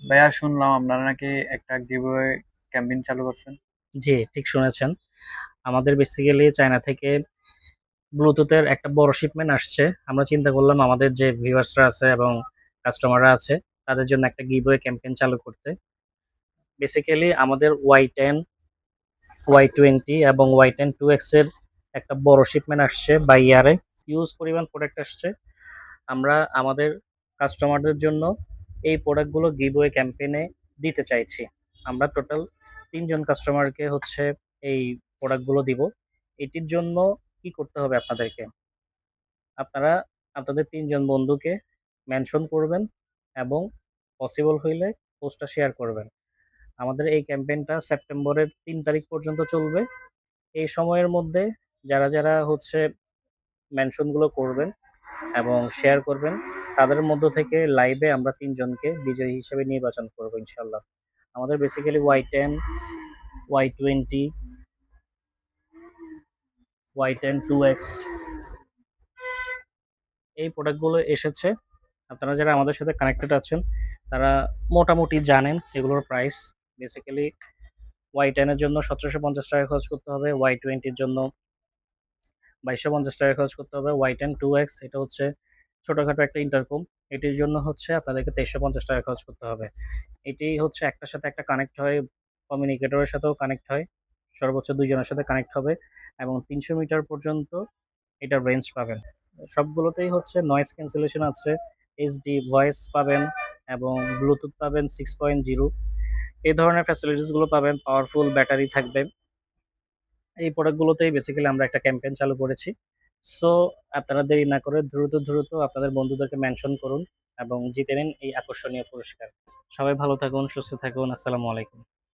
ভাইয়া শুনলাম আপনারা নাকি একটা গিভওয়ে ক্যাম্পেইন চালু করছেন। জি, ঠিক শুনেছেন। আমাদের বেসিক্যালি চায়না থেকে ব্লুটুথের একটা বড় শিপমেন্ট আসছে। আমরা চিন্তা করলাম আমাদের যে ভিউয়ার্সরা আছে এবং কাস্টমাররা আছে তাদের জন্য একটা গিভওয়ে ক্যাম্পেইন চালু করতে। বেসিক্যালি আমাদের Y10, Y20 এবং Y10 2X এর একটা বড় শিপমেন্ট আসছে বাই ইয়ারে। হিউজ পরিমাণ প্রোডাক্ট আসছে। আমরা আমাদের কাস্টমারদের জন্য এই প্রোডাক্টগুলো গিভওয়ে ক্যাম্পেইনে দিতে চাইছি। আমরা টোটাল ৩ জন কাস্টমারকে হচ্ছে এই প্রোডাক্টগুলো দিব। এটির জন্য কি করতে হবে আপনাদেরকে? আপনারা আপনাদের ৩ জন বন্ধুকে মেনশন করবেন এবং পসিবল হইলে পোস্টটা শেয়ার করবেন। আমাদের এই ক্যাম্পেইনটা সেপ্টেম্বরের ৩ তারিখ পর্যন্ত চলবে। এই সময়ের মধ্যে যারা হচ্ছে মেনশনগুলো করবেন এবং শেয়ার করবেন, তাদের মধ্য থেকে লাইভে আমরা ৩ জনকে বিজয়ী হিসেবে নির্বাচন করব ইনশাআল্লাহ। আমাদের basically Y10, Y20, Y10 2X এই প্রোডাক্টগুলো এসেছে। আপনারা যারা আমাদের সাথে কানেক্টেড আছেন তারা মোটামুটি জানেন এগুলোর প্রাইস। বেসিক্যালি Y10 এর জন্য ১৭৫০ টাকা খরচ করতে হবে, Y20 এর জন্য ২২৫০ টাকা খরচ করতে হবে, Y10 2X এটা হচ্ছে ছোটখাটো একটা ইন্টারকম। এটির জন্য হচ্ছে আপনাদেরকে ২৩৫০ টাকা খরচ করতে হবে। এটি হচ্ছে একটার সাথে একটা কানেক্ট হয়, কমিউনিকেটরের সাথেও কানেক্ট হয়, সর্বোচ্চ ২ জনের সাথে কানেক্ট হবে এবং ৩০০ মিটার পর্যন্ত এটার রেঞ্জ পাবেন। সবগুলোতেই হচ্ছে নয়েজ ক্যান্সেলেশন আছে, এইচডি ভয়েস পাবেন এবং ব্লুটুথ পাবেন 6.0। এই ধরনের ফ্যাসিলিটিস গুলো পাবেন। পাওয়ারফুল ব্যাটারি থাকবে। এই প্রোডাক্টগুলোতেই বেসিক্যালি আমরা একটা ক্যাম্পেইন চালু করেছি। সো আপনারা দেরি না করে দ্রুত আপনাদের বন্ধুদেরকে মেনশন করুন এবং জিতে নিন এই আকর্ষণীয় পুরস্কার। সবাই ভালো থাকুন, সুস্থ থাকুন। আসসালামু আলাইকুম।